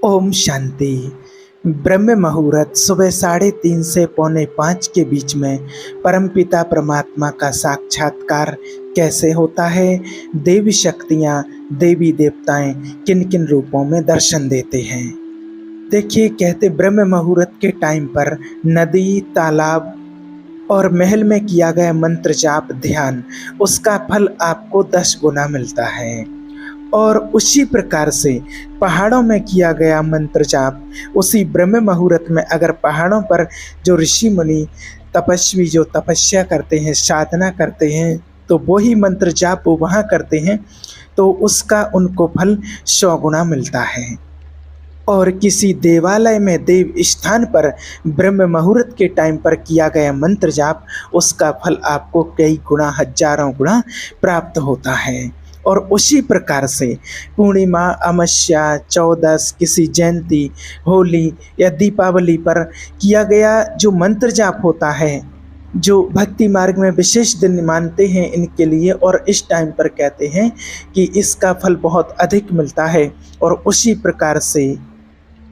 ओम शांति। ब्रह्म मुहूर्त सुबह 3:30 से 4:45 के बीच में परमपिता परमात्मा का साक्षात्कार कैसे होता है। देवी शक्तियाँ, देवी देवताएं किन किन रूपों में दर्शन देते हैं। देखिए, कहते ब्रह्म मुहूर्त के टाइम पर नदी, तालाब और महल में किया गया मंत्र जाप ध्यान, उसका फल आपको 10 गुना मिलता है। और उसी प्रकार से पहाड़ों में किया गया मंत्र जाप, उसी ब्रह्म मुहूर्त में अगर पहाड़ों पर जो ऋषि मुनि तपस्वी जो तपस्या करते हैं, साधना करते हैं, तो वही मंत्र जाप वो वहाँ करते हैं, तो उसका उनको फल 100 गुना मिलता है। और किसी देवालय में देव स्थान पर ब्रह्म मुहूर्त के टाइम पर किया गया मंत्र जाप, उसका फल आपको कई गुना, हजारों गुना प्राप्त होता है। और उसी प्रकार से पूर्णिमा, अमावस्या, चौदस, किसी जयंती, होली या दीपावली पर किया गया जो मंत्र जाप होता है, जो भक्ति मार्ग में विशेष दिन मानते हैं इनके लिए, और इस टाइम पर कहते हैं कि इसका फल बहुत अधिक मिलता है। और उसी प्रकार से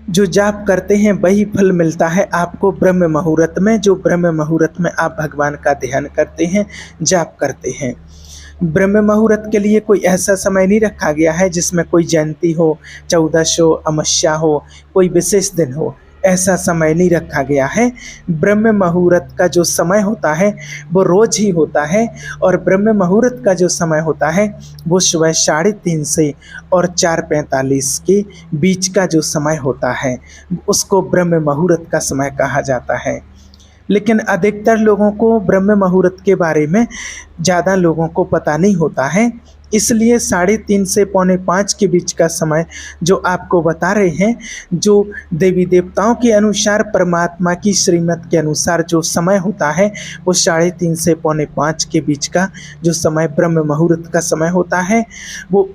जो जाप करते हैं वही फल मिलता है आपको ब्रह्म मुहूर्त में, जो ब्रह्म मुहूर्त में आप भगवान का ध्यान करते हैं, जाप करते हैं। ब्रह्म मुहूर्त के लिए कोई ऐसा समय नहीं रखा गया है जिसमें कोई जयंती हो, चौदस हो, अमावस्या हो, कोई विशेष दिन हो, ऐसा समय नहीं रखा गया है। ब्रह्म मुहूर्त का जो समय होता है वो रोज ही होता है। और ब्रह्म मुहूर्त का जो समय होता है वो सुबह 3:30 से और 4:45 के बीच का जो समय होता है, उसको ब्रह्म मुहूर्त का समय कहा जाता है। लेकिन अधिकतर लोगों को ब्रह्म मुहूर्त के बारे में ज़्यादा लोगों को पता नहीं होता है, इसलिए 3:30 से 4:45 के बीच का समय जो आपको बता रहे हैं, जो देवी देवताओं के अनुसार, परमात्मा की श्रीमत के अनुसार जो समय होता है, वो 3:30 से 4:45 के बीच का जो समय ब्रह्म मुहूर्त का समय होता है। वो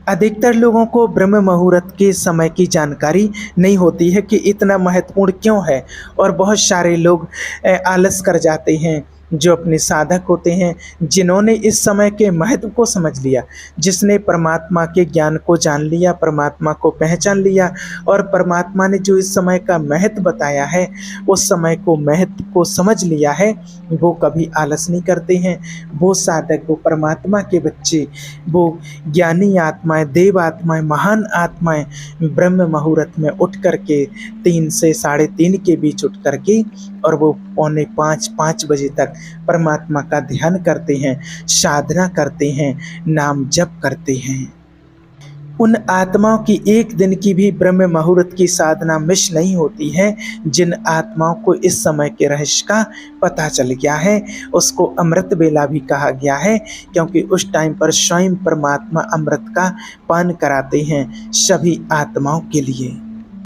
अधिकतर लोगों को ब्रह्म मुहूर्त के समय की जानकारी नहीं होती है कि इतना महत्वपूर्ण क्यों है। और बहुत सारे लोग आलस कर जाते हैं, जो अपने साधक होते हैं, जिन्होंने इस समय के महत्व को समझ लिया, जिसने परमात्मा के ज्ञान को जान लिया, परमात्मा को पहचान लिया, और परमात्मा ने जो इस समय का महत्व बताया है, उस समय को महत्व को समझ लिया है, वो कभी आलस नहीं करते हैं। वो साधक, वो परमात्मा के बच्चे, वो ज्ञानी आत्माएं, देव आत्माएं, महान आत्माएं ब्रह्म मुहूर्त में उठ करके 3 से 3:30 के बीच उठ करके, और वो 4:45 बजे तक परमात्मा का ध्यान करते हैं, साधना करते हैं, नाम जप करते हैं। उन आत्माओं की एक दिन की भी ब्रह्म मुहूर्त की साधना मिस नहीं होती है। जिन आत्माओं को इस समय के रहस्य का पता चल गया है, उसको अमृत बेला भी कहा गया है, क्योंकि उस टाइम पर स्वयं परमात्मा अमृत का पान कराते हैं सभी आत्माओं के लिए।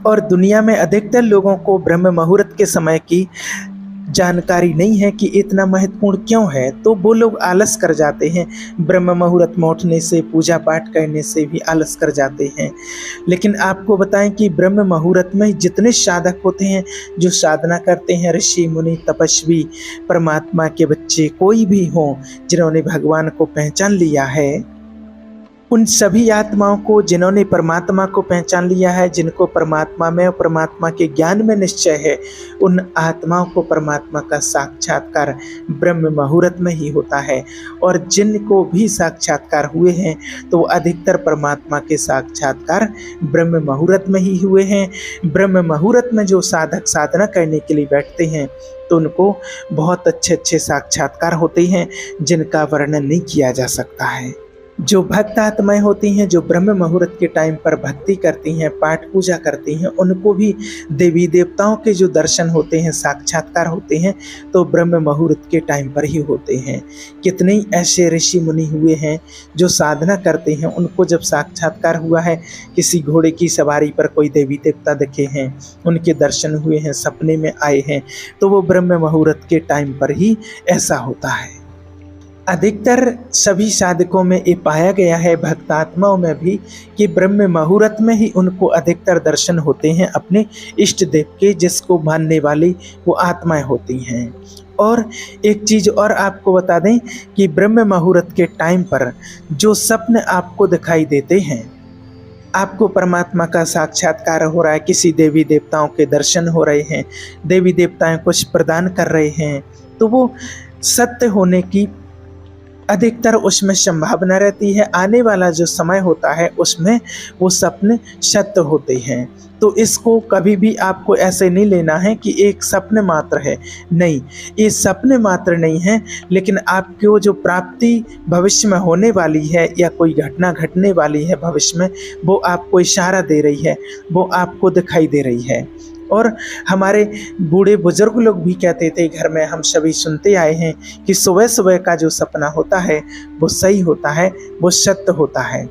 और दुनिया में अधिकतर लोगों को ब्रह्म मुहूर्त के समय की जानकारी नहीं है कि इतना महत्वपूर्ण क्यों है, तो वो लोग आलस कर जाते हैं। ब्रह्म मुहूर्त में उठने से, पूजा पाठ करने से भी आलस कर जाते हैं। लेकिन आपको बताएं कि ब्रह्म मुहूर्त में जितने साधक होते हैं, जो साधना करते हैं, ऋषि मुनि तपस्वी, परमात्मा के बच्चे, कोई भी हो जिन्होंने भगवान को पहचान लिया है, उन सभी आत्माओं को जिन्होंने परमात्मा को पहचान लिया है, जिनको परमात्मा में और परमात्मा के ज्ञान में निश्चय है, उन आत्माओं को परमात्मा का साक्षात्कार ब्रह्म मुहूर्त में ही होता है। और जिनको भी साक्षात्कार हुए हैं, तो अधिकतर परमात्मा के साक्षात्कार ब्रह्म मुहूर्त में ही हुए हैं। ब्रह्म मुहूर्त में जो साधक साधना करने के लिए बैठते हैं, तो उनको बहुत अच्छे अच्छे साक्षात्कार होते हैं, जिनका वर्णन नहीं किया जा सकता है। जो भक्त आत्माएं होती हैं, जो ब्रह्म मुहूर्त के टाइम पर भक्ति करती हैं, पाठ पूजा करती हैं, उनको भी देवी देवताओं के जो दर्शन होते हैं, साक्षात्कार होते हैं, तो ब्रह्म मुहूर्त के टाइम पर ही होते हैं। कितने ऐसे ऋषि मुनि हुए हैं जो साधना करते हैं, उनको जब साक्षात्कार हुआ है, किसी घोड़े की सवारी पर कोई देवी देवता दिखे हैं, उनके दर्शन हुए हैं, सपने में आए हैं, तो वो ब्रह्म मुहूर्त के टाइम पर ही ऐसा होता है। अधिकतर सभी साधकों में ये पाया गया है, भक्तात्माओं में भी, कि ब्रह्म मुहूर्त में ही उनको अधिकतर दर्शन होते हैं अपने इष्ट देव के, जिसको मानने वाली वो आत्माएं होती हैं। और एक चीज़ और आपको बता दें कि ब्रह्म मुहूर्त के टाइम पर जो सपने आपको दिखाई देते हैं, आपको परमात्मा का साक्षात्कार हो रहा है, किसी देवी देवताओं के दर्शन हो रहे हैं, देवी देवताएं कुछ प्रदान कर रहे हैं, तो वो सत्य होने की अधिकतर उसमें संभावना रहती है। आने वाला जो समय होता है उसमें वो सपने सत्य होते हैं। तो इसको कभी भी आपको ऐसे नहीं लेना है कि एक सपने मात्र है, नहीं, ये सपने मात्र नहीं है, लेकिन आपको जो प्राप्ति भविष्य में होने वाली है या कोई घटना घटने वाली है भविष्य में, वो आपको इशारा दे रही है, वो आपको दिखाई दे रही है। और हमारे बूढ़े बुजुर्ग लोग भी कहते थे, घर में हम सभी सुनते आए हैं कि सुबह सुबह का जो सपना होता है वो सही होता है, वो सत्य होता है।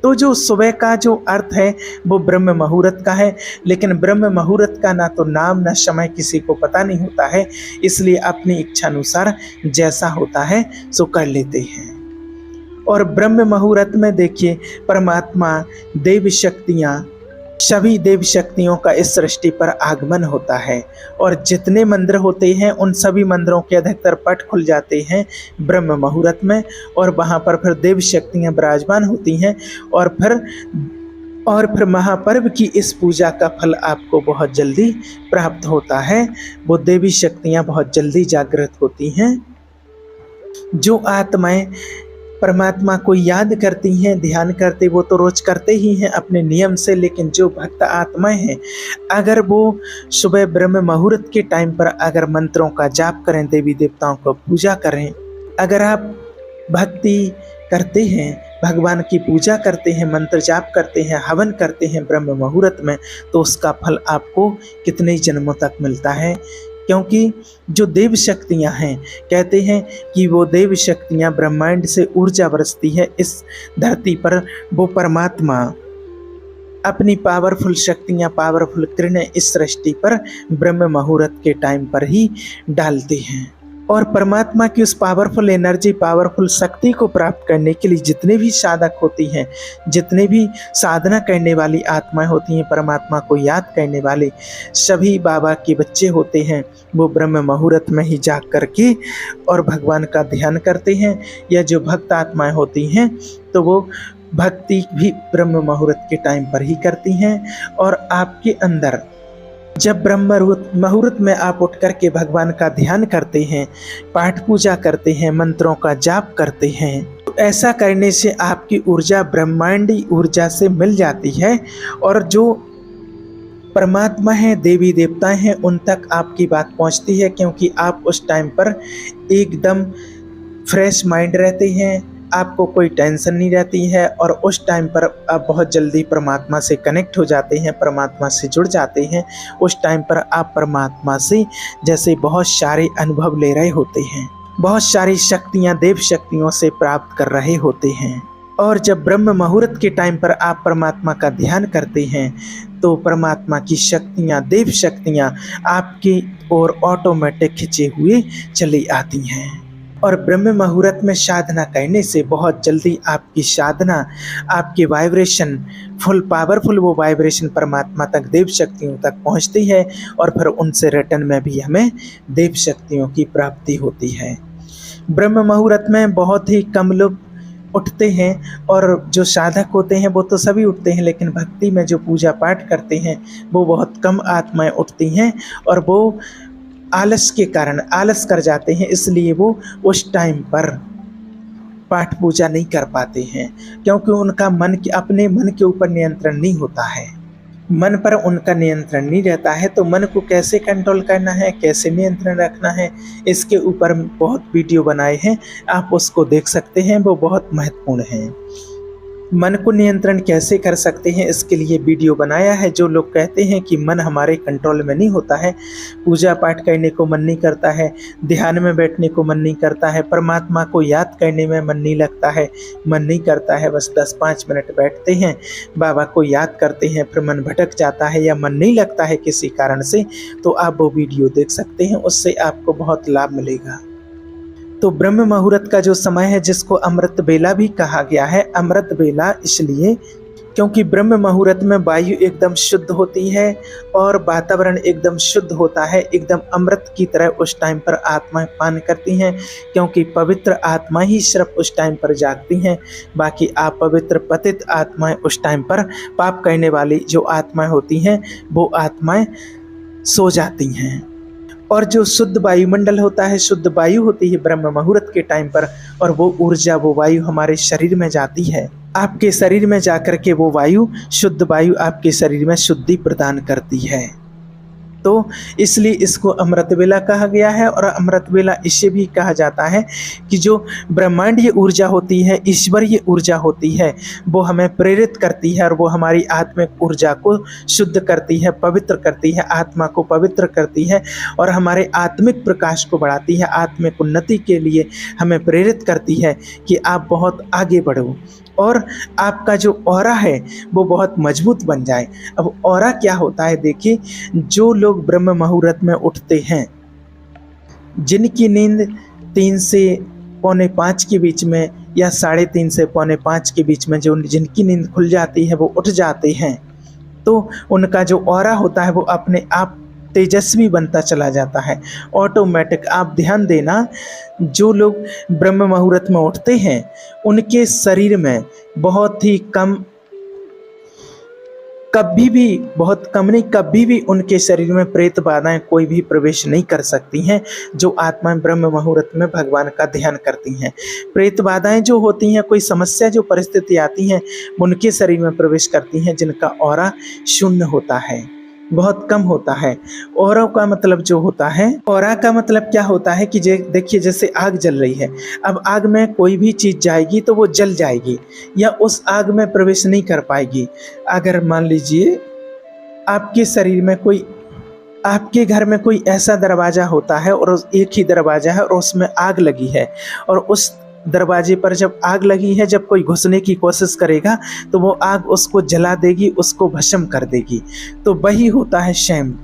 तो जो सुबह का जो अर्थ है वो ब्रह्म मुहूर्त का है, लेकिन ब्रह्म मुहूर्त का ना तो नाम ना समय किसी को पता नहीं होता है, इसलिए अपनी इच्छानुसार जैसा होता है सो कर लेते हैं। और ब्रह्म मुहूर्त में देखिए, परमात्मा, देवी शक्तियाँ, सभी देव शक्तियों का इस सृष्टि पर आगमन होता है। और जितने मंदिर होते हैं उन सभी मंदिरों के अधिकतर पट खुल जाते हैं ब्रह्म मुहूर्त में, और वहाँ पर फिर देव शक्तियाँ विराजमान होती हैं। और फिर महापर्व की इस पूजा का फल आपको बहुत जल्दी प्राप्त होता है। वो देवी शक्तियाँ बहुत जल्दी जागृत होती हैं। जो आत्माएं परमात्मा को याद करती हैं, ध्यान करते, वो तो रोज करते ही हैं अपने नियम से, लेकिन जो भक्त आत्माएं हैं, अगर वो सुबह ब्रह्म मुहूर्त के टाइम पर अगर मंत्रों का जाप करें, देवी देवताओं को पूजा करें, अगर आप भक्ति करते हैं, भगवान की पूजा करते हैं, मंत्र जाप करते हैं, हवन करते हैं ब्रह्म मुहूर्त में, तो उसका फल आपको कितने जन्मों तक मिलता है। क्योंकि जो देव शक्तियाँ हैं, कहते हैं कि वो देव शक्तियाँ ब्रह्मांड से ऊर्जा बरसती है इस धरती पर, वो परमात्मा अपनी पावरफुल शक्तियाँ, पावरफुल किरणें इस सृष्टि पर ब्रह्म मुहूर्त के टाइम पर ही डालते हैं। और परमात्मा की उस पावरफुल एनर्जी, पावरफुल शक्ति को प्राप्त करने के लिए जितने भी साधक होती हैं, जितने भी साधना करने वाली आत्माएं होती हैं, परमात्मा को याद करने वाले सभी बाबा के बच्चे होते हैं, वो ब्रह्म मुहूर्त में ही जाग करके और भगवान का ध्यान करते हैं। या जो भक्त आत्माएं होती हैं तो वो भक्ति भी ब्रह्म मुहूर्त के टाइम पर ही करती हैं। और आपके अंदर जब ब्रह्म मुहूर्त में आप उठ करके भगवान का ध्यान करते हैं, पाठ पूजा करते हैं, मंत्रों का जाप करते हैं, तो ऐसा करने से आपकी ऊर्जा ब्रह्मांडी ऊर्जा से मिल जाती है। और जो परमात्मा है, देवी देवताएं हैं, उन तक आपकी बात पहुंचती है, क्योंकि आप उस टाइम पर एकदम फ्रेश माइंड रहते हैं, आपको कोई टेंशन नहीं रहती है। और उस टाइम पर आप बहुत जल्दी परमात्मा से कनेक्ट हो जाते हैं, परमात्मा से जुड़ जाते हैं। उस टाइम पर आप परमात्मा से जैसे बहुत सारे अनुभव ले रहे होते हैं, बहुत सारी शक्तियाँ देव शक्तियों से प्राप्त कर रहे होते हैं। और जब ब्रह्म मुहूर्त के टाइम पर आप परमात्मा का ध्यान करते हैं तो परमात्मा की शक्तियाँ, देव शक्तियाँ आपकी ओर ऑटोमेटिक खिंचे हुए चली आती हैं। और ब्रह्म मुहूर्त में साधना करने से बहुत जल्दी आपकी साधना, आपके वाइब्रेशन फुल पावरफुल, वो वाइब्रेशन परमात्मा तक, देव शक्तियों तक पहुंचती है। और फिर उनसे रिटर्न में भी हमें देव शक्तियों की प्राप्ति होती है। ब्रह्म मुहूर्त में बहुत ही कम लोग उठते हैं, और जो साधक होते हैं वो तो सभी उठते हैं, लेकिन भक्ति में जो पूजा पाठ करते हैं वो बहुत कम आत्माएं उठती हैं। और वो आलस के कारण आलस कर जाते हैं, इसलिए वो उस टाइम पर पाठ पूजा नहीं कर पाते हैं, क्योंकि उनका मन के, अपने मन के ऊपर नियंत्रण नहीं होता है, मन पर उनका नियंत्रण नहीं रहता है। तो मन को कैसे कंट्रोल करना है, कैसे नियंत्रण रखना है, इसके ऊपर बहुत वीडियो बनाए हैं, आप उसको देख सकते हैं, वो बहुत महत्वपूर्ण हैं। मन को नियंत्रण कैसे कर सकते हैं, इसके लिए वीडियो बनाया है। जो लोग कहते हैं कि मन हमारे कंट्रोल में नहीं होता है, पूजा पाठ करने को मन नहीं करता है, ध्यान में बैठने को मन नहीं करता है, परमात्मा को याद करने में मन नहीं लगता है, मन नहीं करता है, बस 10-5 मिनट बैठते हैं, बाबा को याद करते हैं, फिर मन भटक जाता है या मन नहीं लगता है किसी कारण से, तो आप वो वीडियो देख सकते हैं, उससे आपको बहुत लाभ मिलेगा। तो ब्रह्म मुहूर्त का जो समय है, जिसको अमृत बेला भी कहा गया है, अमृत बेला इसलिए क्योंकि ब्रह्म मुहूर्त में वायु एकदम शुद्ध होती है और वातावरण एकदम शुद्ध होता है, एकदम अमृत की तरह उस टाइम पर आत्माएं पान करती हैं, क्योंकि पवित्र आत्मा ही सिर्फ उस टाइम पर जागती हैं। बाकी अपवित्र पतित आत्माएं उस टाइम पर, पाप करने वाली जो आत्माएं होती हैं वो आत्माएं सो जाती हैं। और जो शुद्ध वायुमंडल होता है, शुद्ध वायु होती है ब्रह्म मुहूर्त के टाइम पर, और वो ऊर्जा, वो वायु हमारे शरीर में जाती है। आपके शरीर में जाकर के वो वायु, शुद्ध वायु आपके शरीर में शुद्धि प्रदान करती है। तो इसलिए इसको अमृत वेला कहा गया है। और अमृत वेला इससे भी कहा जाता है कि जो ब्रह्मांडीय ऊर्जा होती है, ईश्वरीय ऊर्जा होती है, वो हमें प्रेरित करती है और वो हमारी आत्मिक ऊर्जा को शुद्ध करती है, पवित्र करती है, आत्मा को पवित्र करती है और हमारे आत्मिक प्रकाश को बढ़ाती है, आत्मिक उन्नति के लिए हमें प्रेरित करती है कि आप बहुत आगे बढ़ो और आपका जो ऑरा है वो बहुत मजबूत बन जाए। अब ऑरा क्या होता है, देखिए, जो लोग ब्रह्म मुहूर्त में उठते हैं, जिनकी नींद 3 से पौने 5 के बीच में या 3:30 से पौने 5 के बीच में जो जिनकी नींद खुल जाती है वो उठ जाते हैं, तो उनका जो ऑरा होता है वो अपने आप तेजस्वी बनता चला जाता है, ऑटोमेटिक। आप ध्यान देना, जो लोग ब्रह्म मुहूर्त में उठते हैं उनके शरीर में बहुत ही कम, कभी भी, बहुत कम नहीं, कभी भी उनके शरीर में प्रेत बाधाएं कोई भी प्रवेश नहीं कर सकती हैं। जो आत्माएं ब्रह्म मुहूर्त में भगवान का ध्यान करती हैं, प्रेत बाधाएं जो होती हैं, कोई समस्या जो परिस्थिति आती हैं, उनके शरीर में प्रवेश करती हैं, जिनका ऑरा शून्य होता है, बहुत कम होता है। ऑरा का मतलब जो होता है, ऑरा का मतलब क्या होता है कि देखिए, जैसे आग जल रही है, अब आग में कोई भी चीज़ जाएगी तो वो जल जाएगी या उस आग में प्रवेश नहीं कर पाएगी। अगर मान लीजिए आपके शरीर में कोई, आपके घर में कोई ऐसा दरवाज़ा होता है और एक ही दरवाज़ा है और उसमें आग लगी है, और उस दरवाजे पर जब आग लगी है, जब कोई घुसने की कोशिश करेगा तो वो आग उसको जला देगी, उसको भस्म कर देगी। तो वही होता है शैम।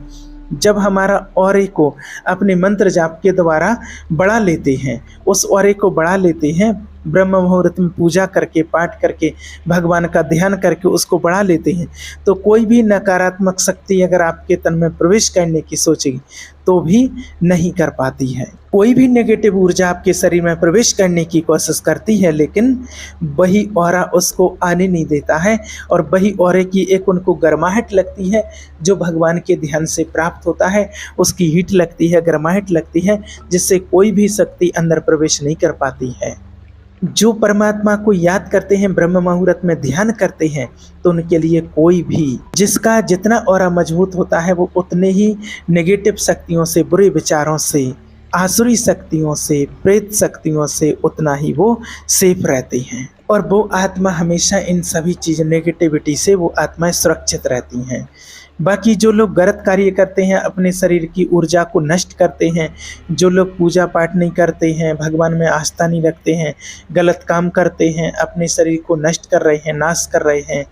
जब हमारा ऑरे को अपने मंत्र जाप के द्वारा बढ़ा लेते हैं, उस ऑरे को बढ़ा लेते हैं, ब्रह्म मुहूर्त में पूजा करके, पाठ करके, भगवान का ध्यान करके उसको बढ़ा लेते हैं, तो कोई भी नकारात्मक शक्ति अगर आपके तन में प्रवेश करने की सोचेगी तो भी नहीं कर पाती है। कोई भी नेगेटिव ऊर्जा आपके शरीर में प्रवेश करने की कोशिश करती है, लेकिन वही ऑरा उसको आने नहीं देता है, और वही ऑरे की एक उनको गर्माहट लगती है, जो भगवान के ध्यान से प्राप्त होता है, उसकी हीट लगती है, गर्माहट लगती है, जिससे कोई भी शक्ति अंदर प्रवेश नहीं कर पाती है। जो परमात्मा को याद करते हैं, ब्रह्म मुहूर्त में ध्यान करते हैं, तो उनके लिए कोई भी, जिसका जितना ऑरा मजबूत होता है, वो उतने ही नेगेटिव शक्तियों से, बुरे विचारों से, आसुरी शक्तियों से, प्रेत शक्तियों से उतना ही वो सेफ रहते हैं। और वो आत्मा हमेशा इन सभी चीज़, नेगेटिविटी से वो आत्माएं सुरक्षित रहती हैं। बाकी जो लोग गलत कार्य करते हैं, अपने शरीर की ऊर्जा को नष्ट करते हैं, जो लोग पूजा पाठ नहीं करते हैं, भगवान में आस्था नहीं रखते हैं, गलत काम करते हैं, अपने शरीर को नष्ट कर रहे हैं, नाश कर रहे हैं,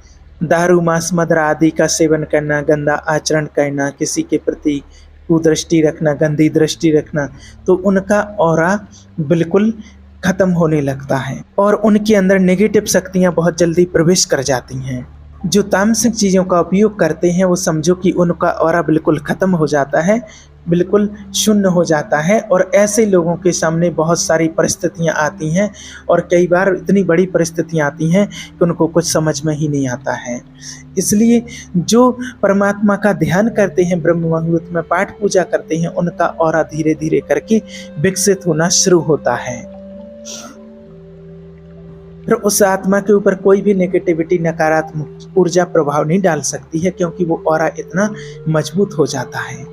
दारू, मांस, मदिरा आदि का सेवन करना, गंदा आचरण करना, किसी के प्रति कुदृष्टि रखना, गंदी दृष्टि रखना, तो उनका ऑरा बिल्कुल खत्म होने लगता है और उनके अंदर नेगेटिव शक्तियाँ बहुत जल्दी प्रवेश कर जाती हैं। जो तामसिक चीज़ों का उपयोग करते हैं, वो समझो कि उनका ऑरा बिल्कुल ख़त्म हो जाता है, बिल्कुल शून्य हो जाता है। और ऐसे लोगों के सामने बहुत सारी परिस्थितियां आती हैं, और कई बार इतनी बड़ी परिस्थितियां आती हैं कि उनको कुछ समझ में ही नहीं आता है। इसलिए जो परमात्मा का ध्यान करते हैं, ब्रह्म मुहूर्त में पाठ पूजा करते हैं, उनका ऑरा धीरे धीरे करके विकसित होना शुरू होता है। फिर उस आत्मा के ऊपर कोई भी नेगेटिविटी, नकारात्मक ऊर्जा प्रभाव नहीं डाल सकती है, क्योंकि वो ऑरा इतना मजबूत हो जाता है।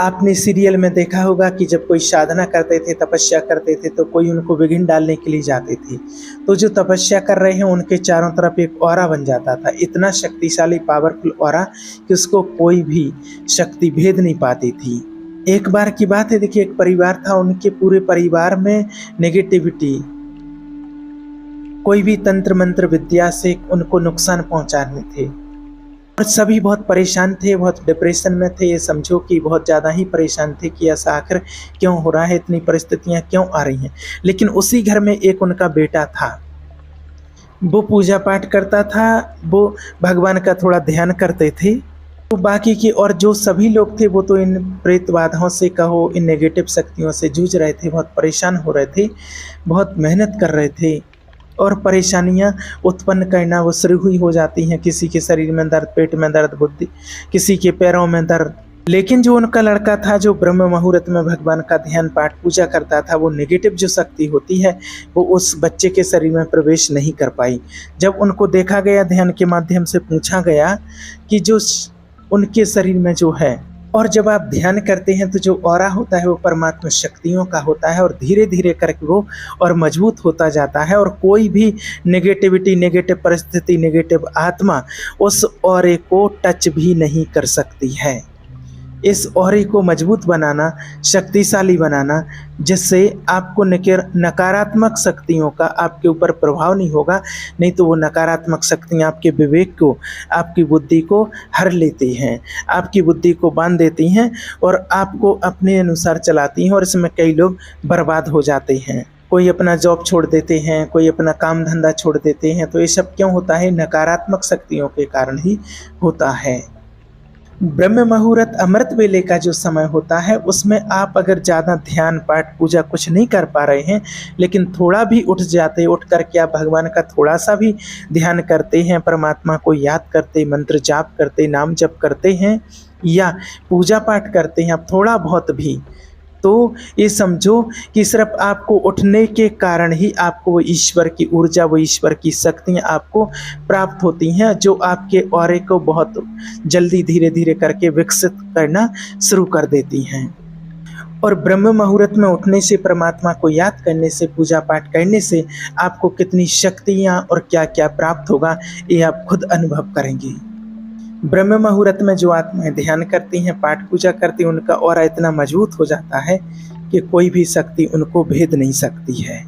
आपने सीरियल में देखा होगा कि जब कोई साधना करते थे, तपस्या करते थे, तो कोई उनको विघ्न डालने के लिए जाते थे, तो जो तपस्या कर रहे हैं उनके चारों तरफ एक ऑरा बन जाता था, इतना शक्तिशाली, पावरफुल ऑरा कि उसको कोई भी शक्ति भेद नहीं पाती थी। एक बार की बात है, देखिए, एक परिवार था, उनके पूरे परिवार में नेगेटिविटी, कोई भी तंत्र मंत्र विद्या से उनको नुकसान पहुंचाने थे, और सभी बहुत परेशान थे, बहुत डिप्रेशन में थे। ये समझो कि बहुत ज़्यादा ही परेशान थे कि ऐसा आखिर क्यों हो रहा है, इतनी परिस्थितियां क्यों आ रही हैं। लेकिन उसी घर में एक उनका बेटा था, वो पूजा पाठ करता था, वो भगवान का थोड़ा ध्यान करते थे। तो बाकी की और जो सभी लोग थे वो तो इन प्रेत बाधाओं से कहो, इन नेगेटिव शक्तियों से जूझ रहे थे, बहुत परेशान हो रहे थे, बहुत मेहनत कर रहे थे और परेशानियां उत्पन्न करना वो शुरू हुई हो जाती हैं। किसी के शरीर में दर्द, पेट में दर्द, बुद्धि, किसी के पैरों में दर्द। लेकिन जो उनका लड़का था जो ब्रह्म मुहूर्त में भगवान का ध्यान पाठ पूजा करता था, वो नेगेटिव जो शक्ति होती है वो उस बच्चे के शरीर में प्रवेश नहीं कर पाई। जब उनको देखा गया, ध्यान के माध्यम से पूछा गया कि जो उनके शरीर में जो है, और जब आप ध्यान करते हैं तो जो ऑरा होता है वो परमात्मा शक्तियों का होता है और धीरे धीरे करके वो और मजबूत होता जाता है और कोई भी नेगेटिविटी, नेगेटिव परिस्थिति, नेगेटिव आत्मा उस ऑरे को टच भी नहीं कर सकती है। इस ऑरे को मजबूत बनाना, शक्तिशाली बनाना, जिससे आपको नकारात्मक शक्तियों का आपके ऊपर प्रभाव नहीं होगा। नहीं तो वो नकारात्मक शक्तियाँ आपके विवेक को, आपकी बुद्धि को हर लेती हैं, आपकी बुद्धि को बांध देती हैं और आपको अपने अनुसार चलाती हैं और इसमें कई लोग बर्बाद हो जाते हैं। कोई अपना जॉब छोड़ देते हैं, कोई अपना काम धंधा छोड़ देते हैं। तो ये सब क्यों होता है? नकारात्मक शक्तियों के कारण ही होता है। ब्रह्म मुहूर्त अमृत वेले का जो समय होता है उसमें आप अगर ज़्यादा ध्यान पाठ पूजा कुछ नहीं कर पा रहे हैं, लेकिन थोड़ा भी उठ करके आप भगवान का थोड़ा सा भी ध्यान करते हैं, परमात्मा को याद करते, मंत्र जाप करते, नाम जप करते हैं या पूजा पाठ करते हैं आप थोड़ा बहुत भी, तो ये समझो कि सिर्फ आपको उठने के कारण ही आपको वो ईश्वर की ऊर्जा, वो ईश्वर की शक्तियाँ आपको प्राप्त होती हैं, जो आपके ऑरे को बहुत जल्दी धीरे धीरे करके विकसित करना शुरू कर देती हैं। और ब्रह्म मुहूर्त में उठने से, परमात्मा को याद करने से, पूजा पाठ करने से आपको कितनी शक्तियाँ और क्या क्या प्राप्त होगा ये आप खुद अनुभव करेंगे। ब्रह्म मुहूर्त में जो आत्माएं ध्यान करती हैं, पाठ पूजा करती हैं, उनका ऑरा इतना मजबूत हो जाता है कि कोई भी शक्ति उनको भेद नहीं सकती है।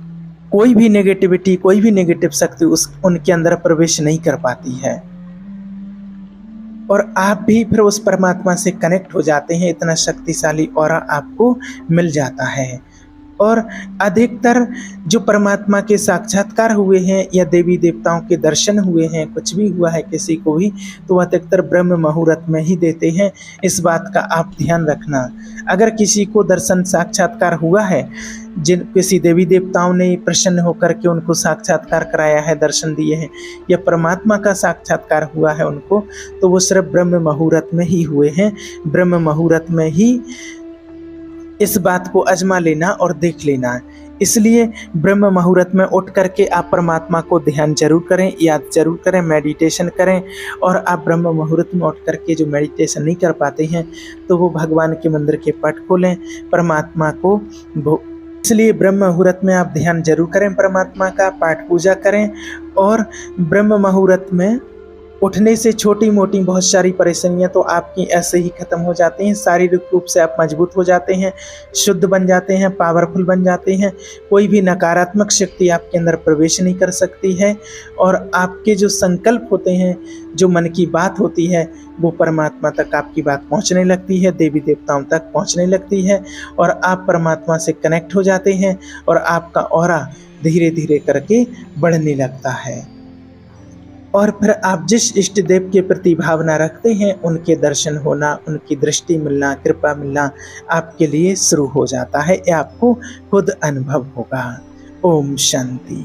कोई भी नेगेटिविटी, कोई भी नेगेटिव शक्ति उनके अंदर प्रवेश नहीं कर पाती है और आप भी फिर उस परमात्मा से कनेक्ट हो जाते हैं। इतना शक्तिशाली ऑरा आपको मिल जाता है। और अधिकतर जो परमात्मा के साक्षात्कार हुए हैं या देवी देवताओं के दर्शन हुए हैं, कुछ भी हुआ है किसी को भी, तो वह अधिकतर ब्रह्म मुहूर्त में ही देते हैं। इस बात का आप ध्यान रखना। अगर किसी को दर्शन साक्षात्कार हुआ है, किसी देवी देवताओं ने प्रसन्न होकर के उनको साक्षात्कार कराया है, दर्शन दिए हैं, या परमात्मा का साक्षात्कार हुआ है उनको, तो वो सिर्फ ब्रह्म मुहूर्त में ही हुए हैं। ब्रह्म मुहूर्त में ही इस बात को आजमा लेना और देख लेना। इसलिए ब्रह्म मुहूर्त में उठ करके आप परमात्मा को ध्यान जरूर करें, याद जरूर करें, मेडिटेशन करें। और आप ब्रह्म मुहूर्त में उठ करके जो मेडिटेशन नहीं कर पाते हैं तो वो भगवान के मंदिर के पट खोलें, परमात्मा को इसलिए ब्रह्म मुहूर्त में आप ध्यान जरूर करें, परमात्मा का पाठ पूजा करें। और ब्रह्म मुहूर्त में उठने से छोटी मोटी बहुत सारी परेशानियां तो आपकी ऐसे ही खत्म हो जाती हैं। शारीरिक रूप से आप मजबूत हो जाते हैं, शुद्ध बन जाते हैं, पावरफुल बन जाते हैं। कोई भी नकारात्मक शक्ति आपके अंदर प्रवेश नहीं कर सकती है और आपके जो संकल्प होते हैं, जो मन की बात होती है, वो परमात्मा तक आपकी बात पहुंचने लगती है, देवी देवताओं तक पहुंचने लगती है और आप परमात्मा से कनेक्ट हो जाते हैं और आपका ऑरा धीरे धीरे करके बढ़ने लगता है। और फिर आप जिस इष्ट देव के प्रति भावना रखते हैं, उनके दर्शन होना, उनकी दृष्टि मिलना, कृपा मिलना आपके लिए शुरू हो जाता है। ये आपको खुद अनुभव होगा। ओम शांति।